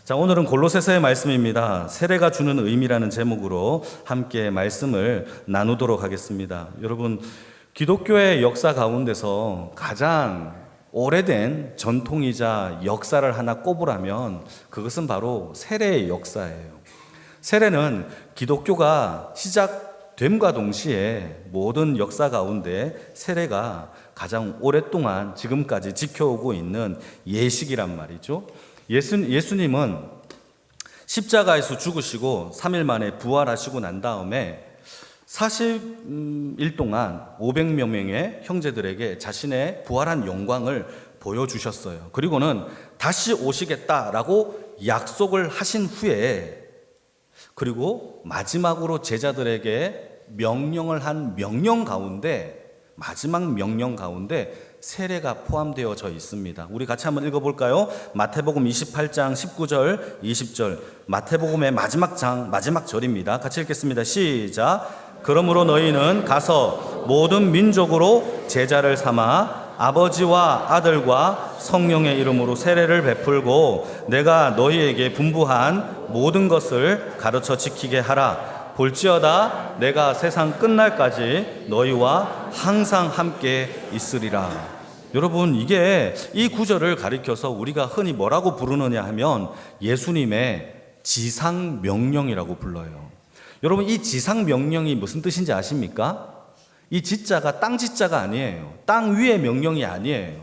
자, 오늘은 골로새서의 말씀입니다. 세례가 주는 의미라는 제목으로 함께 말씀을 나누도록 하겠습니다. 여러분, 기독교의 역사 가운데서 가장 오래된 전통이자 역사를 하나 꼽으라면 그것은 바로 세례의 역사예요. 세례는 기독교가 시작됨과 동시에 모든 역사 가운데 세례가 가장 오랫동안 지금까지 지켜오고 있는 예식이란 말이죠. 예수님은 십자가에서 죽으시고 3일 만에 부활하시고 난 다음에 40일 동안 500여 명의 형제들에게 자신의 부활한 영광을 보여주셨어요. 그리고는 다시 오시겠다라고 약속을 하신 후에 그리고 마지막으로 제자들에게 명령을 한 명령 가운데 마지막 명령 가운데 세례가 포함되어져 있습니다. 우리 같이 한번 읽어볼까요? 마태복음 28장 19절 20절 마태복음의 마지막 절입니다. 같이 읽겠습니다. 시작. 그러므로 너희는 가서 모든 민족으로 제자를 삼아 아버지와 아들과 성령의 이름으로 세례를 베풀고 내가 너희에게 분부한 모든 것을 가르쳐 지키게 하라. 볼지어다 내가 세상 끝날까지 너희와 항상 함께 있으리라. 여러분, 이게 이 구절을 가리켜서 우리가 흔히 뭐라고 부르느냐 하면 예수님의 지상명령이라고 불러요. 여러분, 이 지상명령이 무슨 뜻인지 아십니까? 이 지자가 땅 지자가 아니에요. 땅 위의 명령이 아니에요.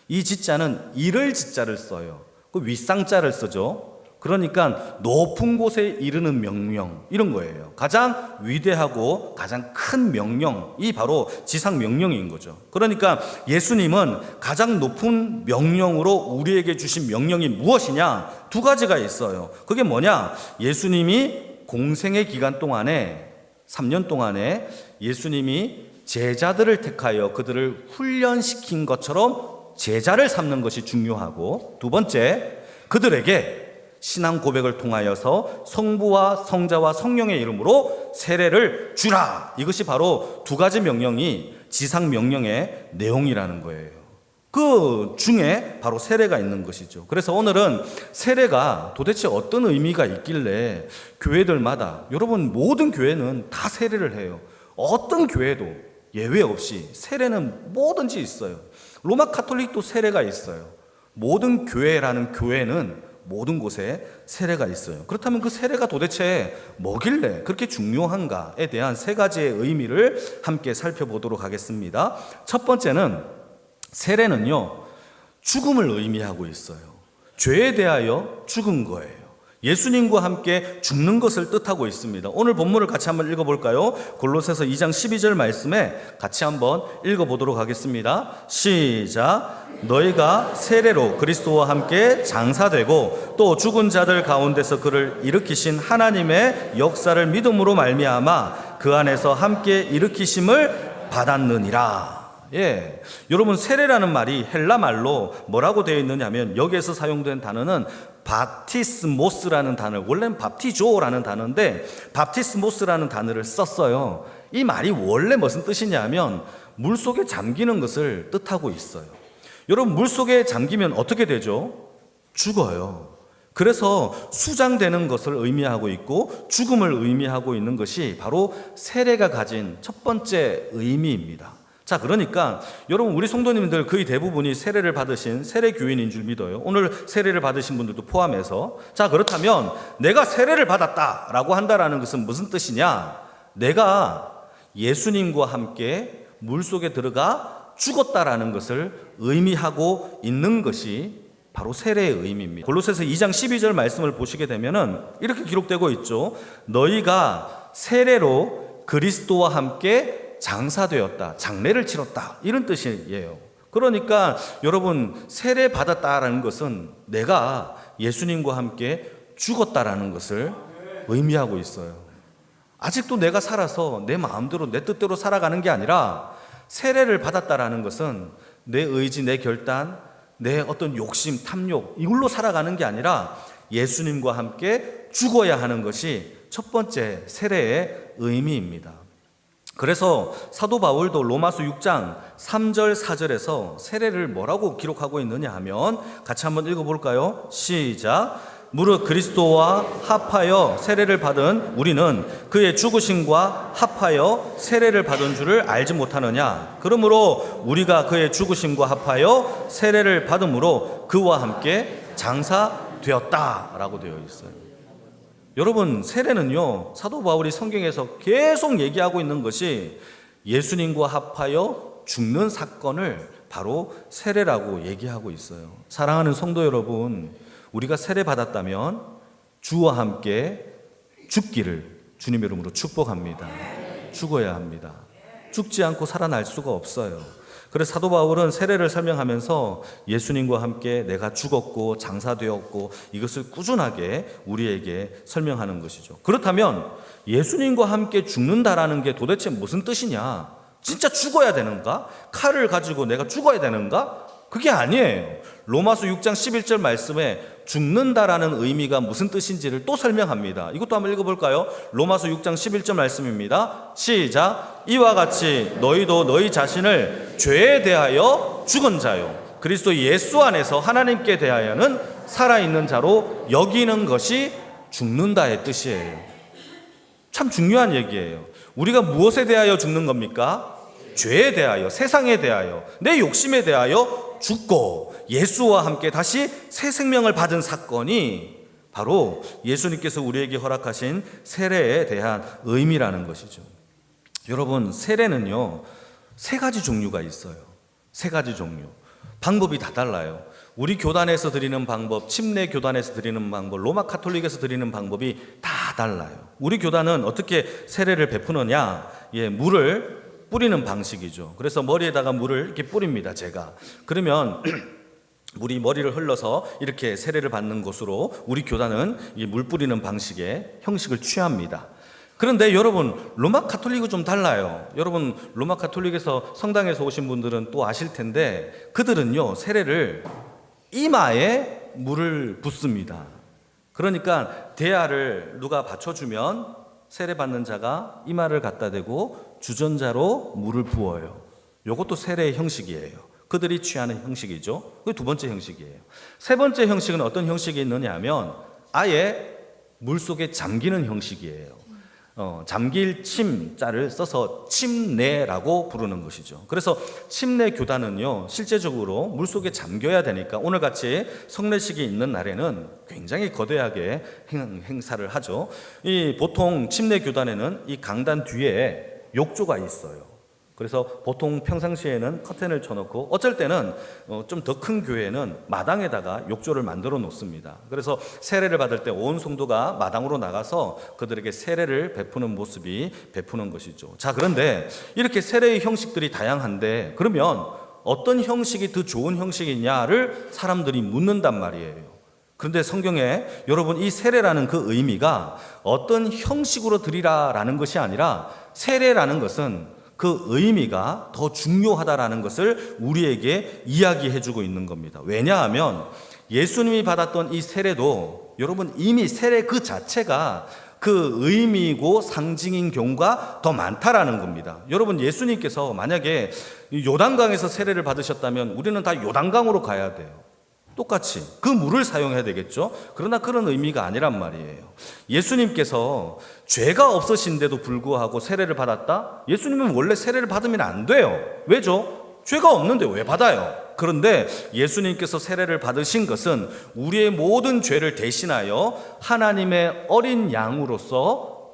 이 지자는 이를 지자를 써요. 그 윗상자를 쓰죠. 그러니까 높은 곳에 이르는 명령, 이런 거예요. 가장 위대하고 가장 큰 명령이 바로 지상명령인 거죠. 그러니까 예수님은 가장 높은 명령으로 우리에게 주신 명령이 무엇이냐? 두 가지가 있어요. 그게 뭐냐? 예수님이 공생의 기간 동안에 3년 동안에 예수님이 제자들을 택하여 그들을 훈련시킨 것처럼 제자를 삼는 것이 중요하고, 두 번째, 그들에게 신앙 고백을 통하여서 성부와 성자와 성령의 이름으로 세례를 주라. 이것이 바로 두 가지 명령이 지상 명령의 내용이라는 거예요. 그 중에 바로 세례가 있는 것이죠. 그래서 오늘은 세례가 도대체 어떤 의미가 있길래 교회들마다, 여러분 모든 교회는 다 세례를 해요. 어떤 교회도 예외 없이 세례는 뭐든지 있어요. 로마 카톨릭도 세례가 있어요. 모든 교회라는 교회는 모든 곳에 세례가 있어요. 그렇다면 그 세례가 도대체 뭐길래 그렇게 중요한가에 대한 세 가지의 의미를 함께 살펴보도록 하겠습니다. 첫 번째는 세례는요, 죽음을 의미하고 있어요. 죄에 대하여 죽은 거예요. 예수님과 함께 죽는 것을 뜻하고 있습니다. 오늘 본문을 같이 한번 읽어볼까요? 골로새서 2장 12절 말씀에 같이 한번 읽어보도록 하겠습니다. 시작. 너희가 세례로 그리스도와 함께 장사되고 또 죽은 자들 가운데서 그를 일으키신 하나님의 역사를 믿음으로 말미암아 그 안에서 함께 일으키심을 받았느니라. 예, 여러분, 세례라는 말이 헬라 말로 뭐라고 되어 있느냐 하면 여기에서 사용된 단어는 바티스모스라는 단어, 원래는 밥티조라는 단어인데 밥티스모스라는 단어를 썼어요. 이 말이 원래 무슨 뜻이냐 하면 물속에 잠기는 것을 뜻하고 있어요. 여러분, 물속에 잠기면 어떻게 되죠? 죽어요. 그래서 수장되는 것을 의미하고 있고 죽음을 의미하고 있는 것이 바로 세례가 가진 첫 번째 의미입니다. 자, 그러니까 여러분, 우리 성도님들 거의 대부분이 세례를 받으신 세례교인인 줄 믿어요. 오늘 세례를 받으신 분들도 포함해서. 자, 그렇다면 내가 세례를 받았다라고 한다라는 것은 무슨 뜻이냐? 내가 예수님과 함께 물속에 들어가 죽었다라는 것을 의미하고 있는 것이 바로 세례의 의미입니다. 골로새서 2장 12절 말씀을 보시게 되면은 이렇게 기록되고 있죠. 너희가 세례로 그리스도와 함께 장사되었다, 장례를 치렀다, 이런 뜻이에요. 그러니까 여러분, 세례 받았다라는 것은 내가 예수님과 함께 죽었다라는 것을 의미하고 있어요. 아직도 내가 살아서 내 마음대로 내 뜻대로 살아가는 게 아니라 세례를 받았다라는 것은 내 의지, 내 결단, 내 어떤 욕심, 탐욕, 이걸로 살아가는 게 아니라 예수님과 함께 죽어야 하는 것이 첫 번째 세례의 의미입니다. 그래서 사도 바울도 로마서 6장 3절 4절에서 세례를 뭐라고 기록하고 있느냐 하면 같이 한번 읽어볼까요? 시작. 무릇 그리스도와 합하여 세례를 받은 우리는 그의 죽으심과 합하여 세례를 받은 줄을 알지 못하느냐. 그러므로 우리가 그의 죽으심과 합하여 세례를 받음으로 그와 함께 장사되었다라고 되어 있어요. 여러분, 세례는요, 사도 바울이 성경에서 계속 얘기하고 있는 것이 예수님과 합하여 죽는 사건을 바로 세례라고 얘기하고 있어요. 사랑하는 성도 여러분, 우리가 세례 받았다면 주와 함께 죽기를 주님의 이름으로 축복합니다. 죽어야 합니다. 죽지 않고 살아날 수가 없어요. 그래서 사도 바울은 세례를 설명하면서 예수님과 함께 내가 죽었고 장사되었고 이것을 꾸준하게 우리에게 설명하는 것이죠. 그렇다면 예수님과 함께 죽는다라는 게 도대체 무슨 뜻이냐? 진짜 죽어야 되는가? 칼을 가지고 내가 죽어야 되는가? 그게 아니에요. 로마서 6장 11절 말씀에 죽는다라는 의미가 무슨 뜻인지를 또 설명합니다. 이것도 한번 읽어볼까요? 로마서 6장 11절 말씀입니다. 시작. 이와 같이 너희도 너희 자신을 죄에 대하여 죽은 자요 그리스도 예수 안에서 하나님께 대하여는 살아있는 자로 여기는 것이 죽는다의 뜻이에요. 참 중요한 얘기예요. 우리가 무엇에 대하여 죽는 겁니까? 죄에 대하여, 세상에 대하여, 내 욕심에 대하여 죽고 예수와 함께 다시 새 생명을 받은 사건이 바로 예수님께서 우리에게 허락하신 세례에 대한 의미라는 것이죠. 여러분, 세례는요, 세 가지 종류가 있어요. 세 가지 종류. 방법이 다 달라요. 우리 교단에서 드리는 방법, 침례 교단에서 드리는 방법, 로마 카톨릭에서 드리는 방법이 다 달라요. 우리 교단은 어떻게 세례를 베푸느냐? 물을 뿌리는 방식이죠. 그래서 머리에다가 물을 이렇게 뿌립니다, 제가. 그러면 물이 머리를 흘러서 이렇게 세례를 받는 것으로 우리 교단은 이 물 뿌리는 방식의 형식을 취합니다. 그런데 여러분, 로마 카톨릭은 좀 달라요. 여러분, 로마 카톨릭에서 성당에서 오신 분들은 또 아실 텐데 그들은요, 세례를 이마에 물을 붓습니다. 그러니까 대야를 누가 받쳐주면 세례받는 자가 이마를 갖다 대고 주전자로 물을 부어요. 이것도 세례의 형식이에요. 그들이 취하는 형식이죠. 그게 두 번째 형식이에요. 세 번째 형식은 어떤 형식이 있느냐 하면 아예 물속에 잠기는 형식이에요. 잠길 침자를 써서 침례라고 부르는 것이죠. 그래서 침례 교단은요, 실제적으로 물속에 잠겨야 되니까 오늘같이 성례식이 있는 날에는 굉장히 거대하게 행사를 하죠. 보통 침례 교단에는 이 강단 뒤에 욕조가 있어요. 그래서 보통 평상시에는 커튼을 쳐놓고 어쩔 때는 좀 더 큰 교회는 마당에다가 욕조를 만들어 놓습니다. 그래서 세례를 받을 때 온 성도가 마당으로 나가서 그들에게 세례를 베푸는 모습이 베푸는 것이죠. 자, 그런데 이렇게 세례의 형식들이 다양한데 그러면 어떤 형식이 더 좋은 형식이냐를 사람들이 묻는단 말이에요. 그런데 성경에 여러분, 이 세례라는 그 의미가 어떤 형식으로 드리라라는 것이 아니라 세례라는 것은 그 의미가 더 중요하다라는 것을 우리에게 이야기해주고 있는 겁니다. 왜냐하면 예수님이 받았던 이 세례도 여러분, 이미 세례 그 자체가 그 의미고 상징인 경우가 더 많다라는 겁니다. 여러분, 예수님께서 만약에 요단강에서 세례를 받으셨다면 우리는 다 요단강으로 가야 돼요. 똑같이 그 물을 사용해야 되겠죠. 그러나 그런 의미가 아니란 말이에요. 예수님께서 죄가 없으신데도 불구하고 세례를 받았다? 예수님은 원래 세례를 받으면 안 돼요. 왜죠? 죄가 없는데 왜 받아요? 그런데 예수님께서 세례를 받으신 것은 우리의 모든 죄를 대신하여 하나님의 어린 양으로서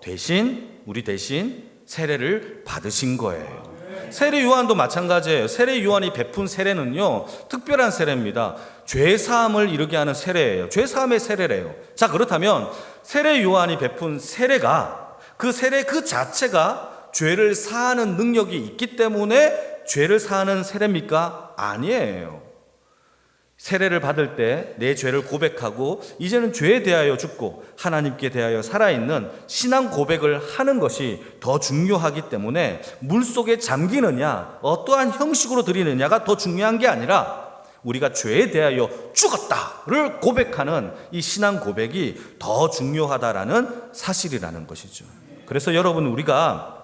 우리 대신 세례를 받으신 거예요. 세례 요한도 마찬가지예요. 세례 요한이 베푼 세례는요, 특별한 세례입니다. 죄사함을 이루게 하는 세례예요. 죄사함의 세례래요. 자, 그렇다면 세례 요한이 베푼 세례가 그 세례 그 자체가 죄를 사하는 능력이 있기 때문에 죄를 사하는 세례입니까? 아니에요. 세례를 받을 때 내 죄를 고백하고 이제는 죄에 대하여 죽고 하나님께 대하여 살아있는 신앙 고백을 하는 것이 더 중요하기 때문에 물속에 잠기느냐 어떠한 형식으로 드리느냐가 더 중요한 게 아니라 우리가 죄에 대하여 죽었다를 고백하는 이 신앙 고백이 더 중요하다라는 사실이라는 것이죠. 그래서 여러분, 우리가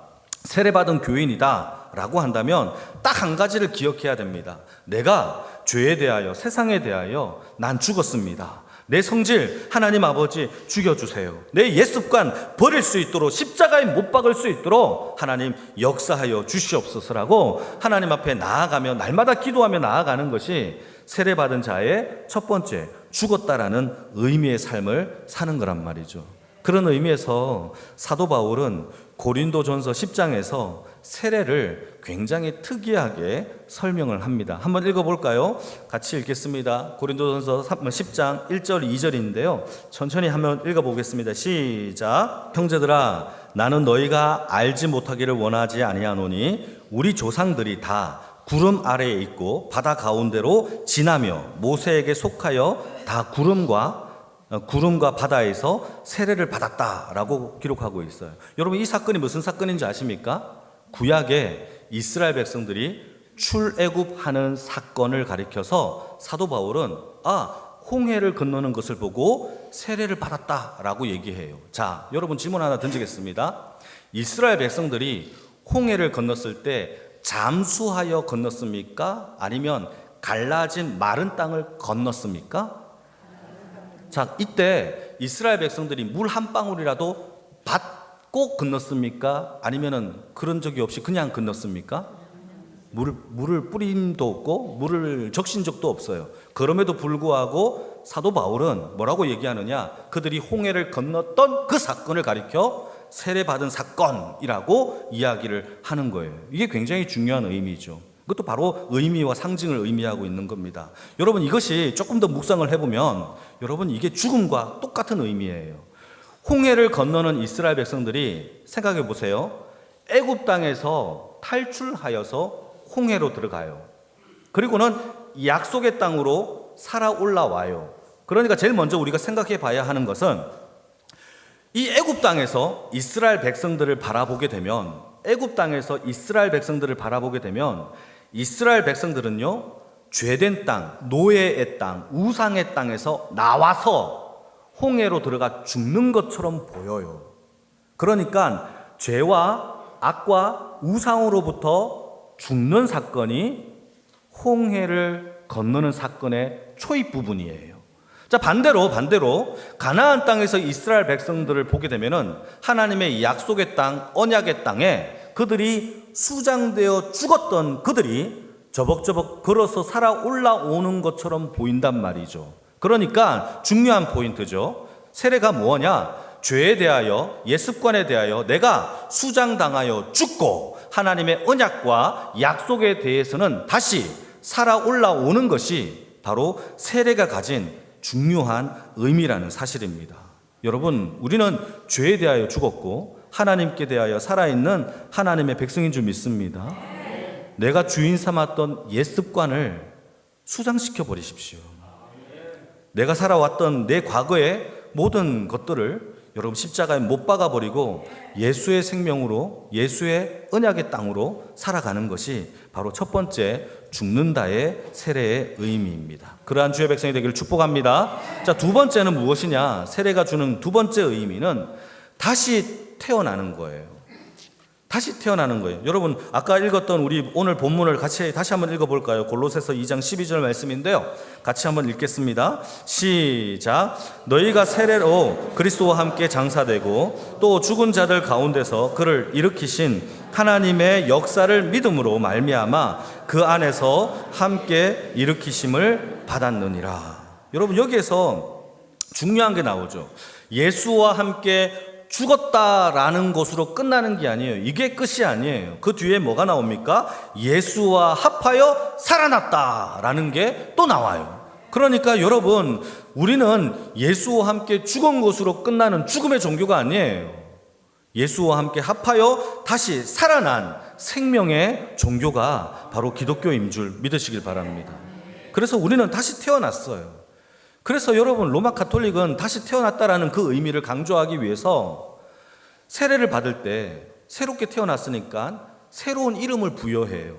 세례받은 교인이다 라고 한다면 딱 한 가지를 기억해야 됩니다. 내가 죄에 대하여, 세상에 대하여 난 죽었습니다. 내 성질 하나님 아버지 죽여주세요. 내 옛습관 버릴 수 있도록 십자가에 못 박을 수 있도록 하나님 역사하여 주시옵소서라고 하나님 앞에 나아가며 날마다 기도하며 나아가는 것이 세례받은 자의 첫 번째 죽었다라는 의미의 삶을 사는 거란 말이죠. 그런 의미에서 사도 바울은 고린도전서 10장에서 세례를 굉장히 특이하게 설명을 합니다. 한번 읽어볼까요? 같이 읽겠습니다. 고린도전서 10장 1절 2절인데요. 천천히 한번 읽어보겠습니다. 시작. 형제들아, 나는 너희가 알지 못하기를 원하지 아니하노니 우리 조상들이 다 구름 아래에 있고 바다 가운데로 지나며 모세에게 속하여 다 구름과 바다에서 세례를 받았다라고 기록하고 있어요. 여러분, 이 사건이 무슨 사건인지 아십니까? 구약에 이스라엘 백성들이 출애굽하는 사건을 가리켜서 사도 바울은 홍해를 건너는 것을 보고 세례를 받았다라고 얘기해요. 자, 여러분 질문 하나 던지겠습니다. 이스라엘 백성들이 홍해를 건넜을 때 잠수하여 건넜습니까? 아니면 갈라진 마른 땅을 건넜습니까? 자, 이때 이스라엘 백성들이 물 한 방울이라도 받고 건넜습니까? 아니면은 그런 적이 없이 그냥 건넜습니까? 물을 뿌림도 없고 물을 적신 적도 없어요. 그럼에도 불구하고 사도 바울은 뭐라고 얘기하느냐? 그들이 홍해를 건넜던 그 사건을 가리켜 세례받은 사건이라고 이야기를 하는 거예요. 이게 굉장히 중요한 의미죠. 그것도 바로 의미와 상징을 의미하고 있는 겁니다. 여러분, 이것이 조금 더 묵상을 해보면 여러분, 이게 죽음과 똑같은 의미예요. 홍해를 건너는 이스라엘 백성들이 생각해 보세요. 애굽 땅에서 탈출하여서 홍해로 들어가요. 그리고는 약속의 땅으로 살아 올라와요. 그러니까 제일 먼저 우리가 생각해 봐야 하는 것은 이 애굽 땅에서 이스라엘 백성들을 바라보게 되면 이스라엘 백성들은요, 죄된 땅, 노예의 땅, 우상의 땅에서 나와서 홍해로 들어가 죽는 것처럼 보여요. 그러니까 죄와 악과 우상으로부터 죽는 사건이 홍해를 건너는 사건의 초입 부분이에요. 자, 반대로 가나안 땅에서 이스라엘 백성들을 보게 되면은 하나님의 약속의 땅, 언약의 땅에 그들이 수장되어 죽었던 그들이 저벅저벅 걸어서 살아 올라오는 것처럼 보인단 말이죠. 그러니까 중요한 포인트죠. 세례가 뭐냐? 죄에 대하여, 옛습관에 대하여 내가 수장당하여 죽고 하나님의 언약과 약속에 대해서는 다시 살아 올라오는 것이 바로 세례가 가진 중요한 의미라는 사실입니다. 여러분, 우리는 죄에 대하여 죽었고 하나님께 대하여 살아있는 하나님의 백성인 줄 믿습니다. 내가 주인 삼았던 옛습관을 수장시켜 버리십시오. 내가 살아왔던 내 과거의 모든 것들을 여러분 십자가에 못 박아버리고 예수의 생명으로, 예수의 언약의 땅으로 살아가는 것이 바로 첫 번째 죽는다의 세례의 의미입니다. 그러한 주의 백성이 되기를 축복합니다. 자, 두 번째는 무엇이냐? 세례가 주는 두 번째 의미는 다시 태어나는 거예요. 다시 태어나는 거예요. 여러분, 아까 읽었던 우리 오늘 본문을 같이 다시 한번 읽어볼까요? 골로새서 2장 12절 말씀인데요. 같이 한번 읽겠습니다. 시작. 너희가 세례로 그리스도와 함께 장사되고 또 죽은 자들 가운데서 그를 일으키신 하나님의 역사를 믿음으로 말미암아 그 안에서 함께 일으키심을 받았느니라. 여러분, 여기에서 중요한 게 나오죠. 예수와 함께 죽었다라는 것으로 끝나는 게 아니에요. 이게 끝이 아니에요. 그 뒤에 뭐가 나옵니까? 예수와 합하여 살아났다라는 게 또 나와요. 그러니까 여러분, 우리는 예수와 함께 죽은 것으로 끝나는 죽음의 종교가 아니에요. 예수와 함께 합하여 다시 살아난 생명의 종교가 바로 기독교인 줄 믿으시길 바랍니다. 그래서 우리는 다시 태어났어요. 그래서 여러분, 로마 가톨릭은 다시 태어났다라는 그 의미를 강조하기 위해서 세례를 받을 때 새롭게 태어났으니까 새로운 이름을 부여해요.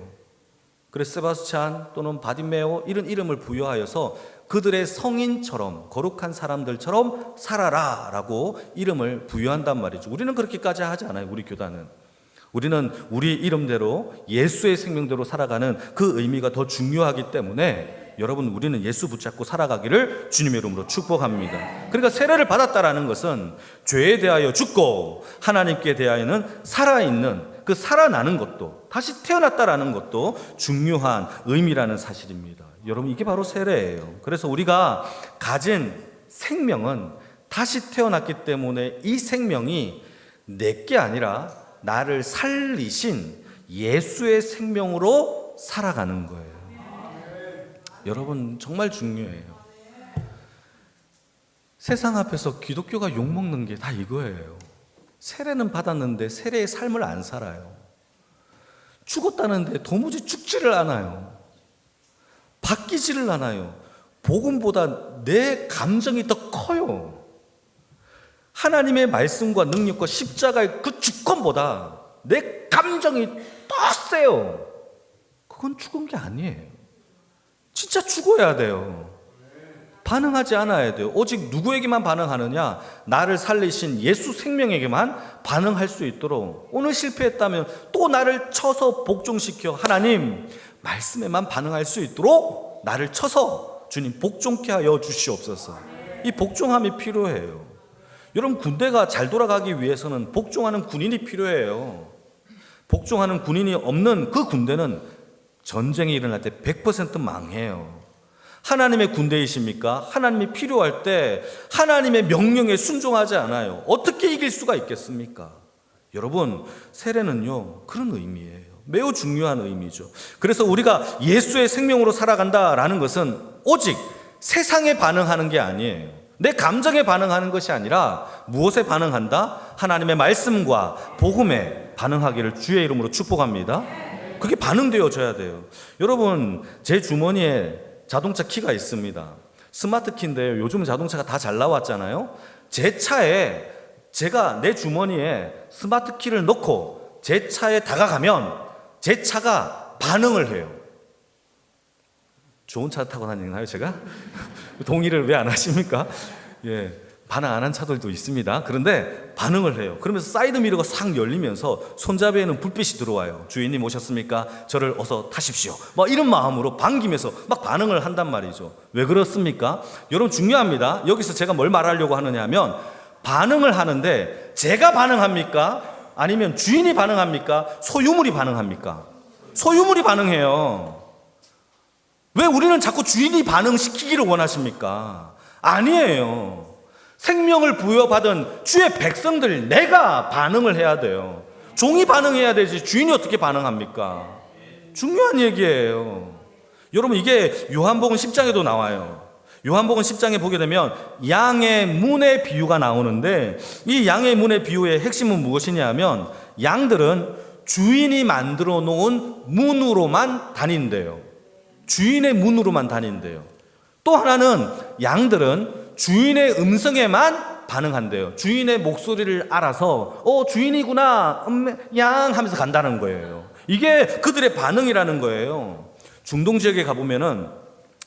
그래서 세바스찬 또는 바디메오 이런 이름을 부여하여서 그들의 성인처럼, 거룩한 사람들처럼 살아라 라고 이름을 부여한단 말이죠. 우리는 그렇게까지 하지 않아요. 우리 교단은. 우리는 우리 이름대로 예수의 생명대로 살아가는 그 의미가 더 중요하기 때문에 여러분, 우리는 예수 붙잡고 살아가기를 주님의 이름으로 축복합니다. 그러니까 세례를 받았다라는 것은 죄에 대하여 죽고 하나님께 대하여는 살아있는, 그 살아나는 것도, 다시 태어났다라는 것도 중요한 의미라는 사실입니다. 여러분, 이게 바로 세례예요. 그래서 우리가 가진 생명은 다시 태어났기 때문에 이 생명이 내게 아니라 나를 살리신 예수의 생명으로 살아가는 거예요. 여러분, 정말 중요해요. 세상 앞에서 기독교가 욕먹는 게 다 이거예요. 세례는 받았는데 세례의 삶을 안 살아요. 죽었다는데 도무지 죽지를 않아요. 바뀌지를 않아요. 복음보다 내 감정이 더 커요. 하나님의 말씀과 능력과 십자가의 그 주권보다 내 감정이 더 세요. 그건 죽은 게 아니에요. 진짜 죽어야 돼요. 반응하지 않아야 돼요. 오직 누구에게만 반응하느냐? 나를 살리신 예수 생명에게만 반응할 수 있도록. 오늘 실패했다면 또 나를 쳐서 복종시켜 하나님 말씀에만 반응할 수 있도록 나를 쳐서 주님 복종케 하여 주시옵소서. 이 복종함이 필요해요. 여러분, 군대가 잘 돌아가기 위해서는 복종하는 군인이 필요해요. 복종하는 군인이 없는 그 군대는 전쟁이 일어날 때 100% 망해요. 하나님의 군대이십니까? 하나님이 필요할 때 하나님의 명령에 순종하지 않아요. 어떻게 이길 수가 있겠습니까? 여러분, 세례는요, 그런 의미예요. 매우 중요한 의미죠. 그래서 우리가 예수의 생명으로 살아간다라는 것은 오직 세상에 반응하는 게 아니에요. 내 감정에 반응하는 것이 아니라 무엇에 반응한다? 하나님의 말씀과 복음에 반응하기를 주의 이름으로 축복합니다. 그게 반응되어져야 돼요. 여러분, 제 주머니에 자동차 키가 있습니다. 스마트 키인데요. 요즘 자동차가 다 잘 나왔잖아요. 제 차에 제가 내 주머니에 스마트 키를 넣고 제 차에 다가가면 제 차가 반응을 해요. 좋은 차 타고 다니나요, 제가? 동의를 왜 안 하십니까? 예, 반응 안 한 차들도 있습니다. 그런데 반응을 해요. 그러면서 사이드미러가 싹 열리면서 손잡이에는 불빛이 들어와요. 주인님 오셨습니까? 저를 어서 타십시오. 막 이런 마음으로 반기면서 막 반응을 한단 말이죠. 왜 그렇습니까? 여러분, 중요합니다. 여기서 제가 뭘 말하려고 하느냐 하면, 반응을 하는데 제가 반응합니까? 아니면 주인이 반응합니까? 소유물이 반응합니까? 소유물이 반응해요. 왜 우리는 자꾸 주인이 반응시키기를 원하십니까? 아니에요. 생명을 부여받은 주의 백성들, 내가 반응을 해야 돼요. 종이 반응해야 되지 주인이 어떻게 반응합니까? 중요한 얘기예요. 여러분, 이게 요한복음 10장에도 나와요. 요한복음 10장에 보게 되면 양의 문의 비유가 나오는데, 이 양의 문의 비유의 핵심은 무엇이냐 하면, 양들은 주인이 만들어 놓은 문으로만 다닌대요. 주인의 문으로만 다닌대요. 또 하나는 양들은 주인의 음성에만 반응한대요. 주인의 목소리를 알아서 주인이구나, 양 하면서 간다는 거예요. 이게 그들의 반응이라는 거예요. 중동 지역에 가보면은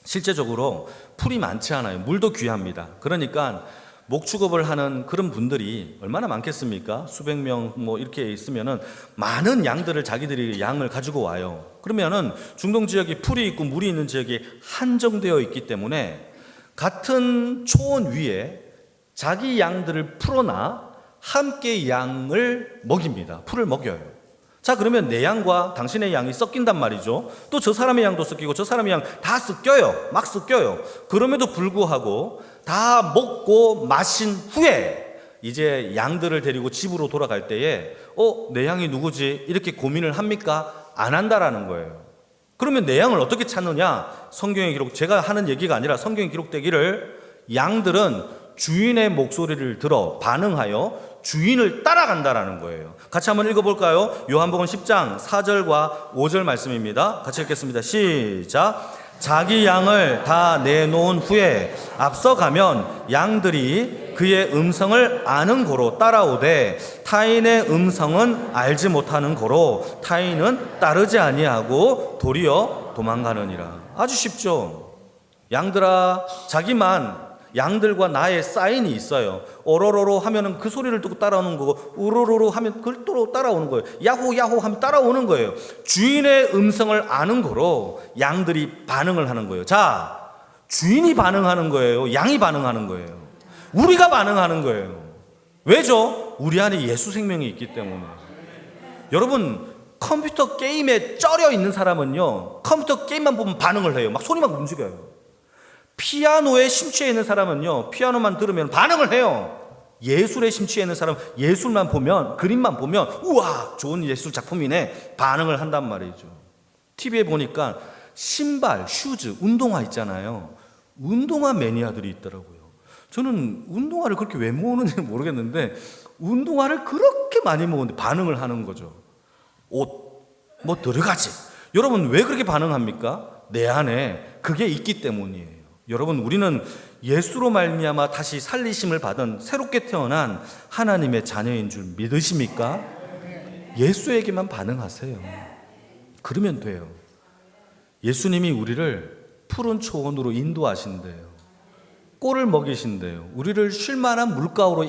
실제적으로 풀이 많지 않아요. 물도 귀합니다. 그러니까 목축업을 하는 그런 분들이 얼마나 많겠습니까? 수백 명 이렇게 있으면은 많은 양들을, 자기들이 양을 가지고 와요. 그러면은 중동 지역이 풀이 있고 물이 있는 지역이 한정되어 있기 때문에 같은 초원 위에 자기 양들을 풀어놔 함께 양을 먹입니다. 풀을 먹여요. 자, 그러면 내 양과 당신의 양이 섞인단 말이죠. 또 저 사람의 양도 섞이고 저 사람의 양 다 섞여요. 막 섞여요. 그럼에도 불구하고 다 먹고 마신 후에 이제 양들을 데리고 집으로 돌아갈 때에 내 양이 누구지? 이렇게 고민을 합니까? 안 한다라는 거예요. 그러면 내 양을 어떻게 찾느냐? 성경에 기록, 제가 하는 얘기가 아니라 성경에 기록되기를, 양들은 주인의 목소리를 들어 반응하여 주인을 따라간다라는 거예요. 같이 한번 읽어볼까요? 요한복음 10장 4절과 5절 말씀입니다. 같이 읽겠습니다. 시작. 자기 양을 다 내놓은 후에 앞서가면 양들이 그의 음성을 아는 고로 따라오되 타인의 음성은 알지 못하는 고로 타인은 따르지 아니하고 도리어 도망가느니라. 아주 쉽죠. 양들아, 자기만 양들과 나의 사인이 있어요. 오로로로 하면은 그 소리를 듣고 따라오는 거고, 우로로로 하면 그걸 또 따라오는 거예요. 야호 야호 하면 따라오는 거예요. 주인의 음성을 아는 거로 양들이 반응을 하는 거예요. 자, 주인이 반응하는 거예요? 양이 반응하는 거예요? 우리가 반응하는 거예요. 왜죠? 우리 안에 예수 생명이 있기 때문에. 여러분, 컴퓨터 게임에 쩔여 있는 사람은요, 컴퓨터 게임만 보면 반응을 해요. 막 손이 막 움직여요. 피아노에 심취해 있는 사람은요, 피아노만 들으면 반응을 해요. 예술에 심취해 있는 사람은 예술만 보면, 그림만 보면 우와, 좋은 예술 작품이네, 반응을 한단 말이죠. TV에 보니까 신발, 슈즈, 운동화 있잖아요. 운동화 매니아들이 있더라고요. 저는 운동화를 그렇게 왜 모으는지 모르겠는데 운동화를 그렇게 많이 모으는데 반응을 하는 거죠. 옷, 뭐 들어가지. 여러분, 왜 그렇게 반응합니까? 내 안에 그게 있기 때문이에요. 여러분, 우리는 예수로 말미암아 다시 살리심을 받은 새롭게 태어난 하나님의 자녀인 줄 믿으십니까? 예수에게만 반응하세요. 그러면 돼요. 예수님이 우리를 푸른 초원으로 인도하신대요. 꼴을 먹이신대요. 우리를 쉴만한 물가로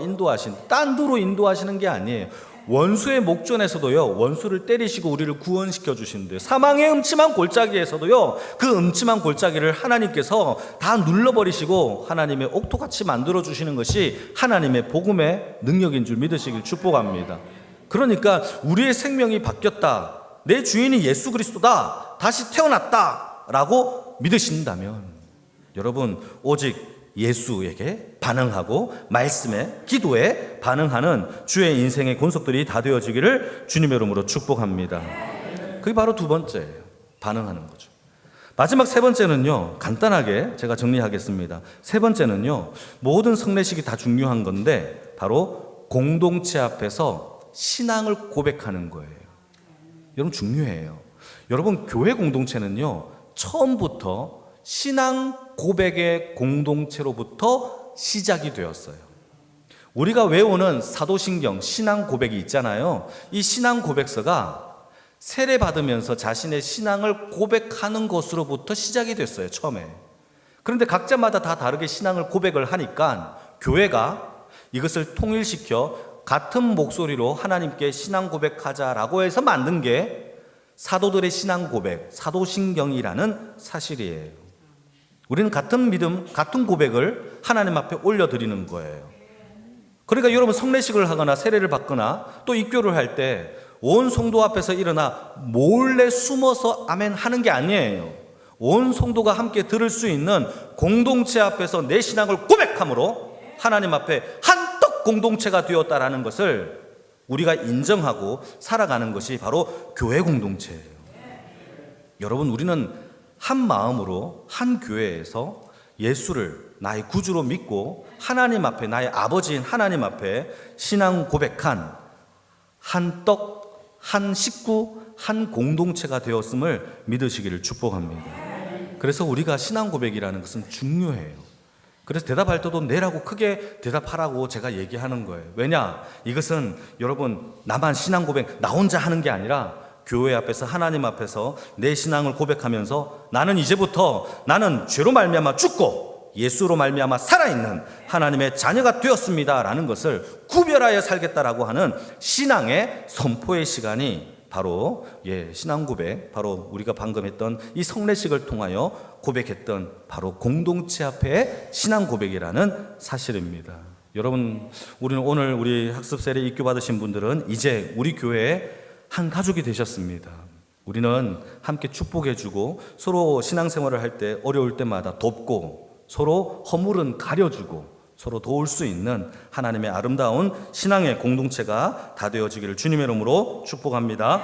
딴 데로 인도하시는 게 아니에요. 원수의 목전에서도요, 원수를 때리시고 우리를 구원시켜 주신대요. 사망의 음침한 골짜기에서도요, 그 음침한 골짜기를 하나님께서 다 눌러버리시고 하나님의 옥토같이 만들어 주시는 것이 하나님의 복음의 능력인 줄 믿으시길 축복합니다. 그러니까 우리의 생명이 바뀌었다, 내 주인이 예수 그리스도다, 다시 태어났다 라고 믿으신다면 여러분, 오직 예수에게 반응하고 말씀에, 기도에 반응하는 주의 인생의 권속들이 다 되어지기를 주님의 이름으로 축복합니다. 그게 바로 두 번째예요. 반응하는 거죠. 마지막 세 번째는요, 간단하게 제가 정리하겠습니다. 세 번째는요, 모든 성례식이 다 중요한 건데 바로 공동체 앞에서 신앙을 고백하는 거예요. 여러분, 중요해요. 여러분, 교회 공동체는요, 처음부터 신앙 고백의 공동체로부터 시작이 되었어요. 우리가 외우는 사도신경 신앙 고백이 있잖아요. 이 신앙 고백서가 세례받으면서 자신의 신앙을 고백하는 것으로부터 시작이 됐어요, 처음에. 그런데 각자마다 다 다르게 신앙을 고백을 하니까 교회가 이것을 통일시켜 같은 목소리로 하나님께 신앙 고백하자라고 해서 만든 게 사도들의 신앙 고백, 사도신경이라는 사실이에요. 우리는 같은 믿음, 같은 고백을 하나님 앞에 올려드리는 거예요. 그러니까 여러분, 성례식을 하거나 세례를 받거나 또 입교를 할 때 온 성도 앞에서 일어나 몰래 숨어서 아멘 하는 게 아니에요. 온 성도가 함께 들을 수 있는 공동체 앞에서 내 신앙을 고백함으로 하나님 앞에 한떡 공동체가 되었다라는 것을 우리가 인정하고 살아가는 것이 바로 교회 공동체예요. 여러분, 우리는 한 마음으로 한 교회에서 예수를 나의 구주로 믿고 하나님 앞에, 나의 아버지인 하나님 앞에 신앙 고백한 한 떡, 한 식구, 한 공동체가 되었음을 믿으시기를 축복합니다. 그래서 우리가 신앙 고백이라는 것은 중요해요. 그래서 대답할 때도 내라고 크게 대답하라고 제가 얘기하는 거예요. 왜냐? 이것은 여러분, 나만 신앙 고백 나 혼자 하는 게 아니라 교회 앞에서, 하나님 앞에서 내 신앙을 고백하면서 나는 이제부터 나는 죄로 말미암아 죽고 예수로 말미암아 살아있는 하나님의 자녀가 되었습니다 라는 것을 구별하여 살겠다라고 하는 신앙의 선포의 시간이 바로 신앙 고백, 바로 우리가 방금 했던 이 성례식을 통하여 고백했던 바로 공동체 앞에 신앙 고백이라는 사실입니다. 여러분, 우리는 오늘 우리 학습 세례 입교 받으신 분들은 이제 우리 교회의 한 가족이 되셨습니다. 우리는 함께 축복해주고 서로 신앙생활을 할 때 어려울 때마다 돕고 서로 허물은 가려주고 서로 도울 수 있는 하나님의 아름다운 신앙의 공동체가 다 되어지기를 주님의 이름으로 축복합니다.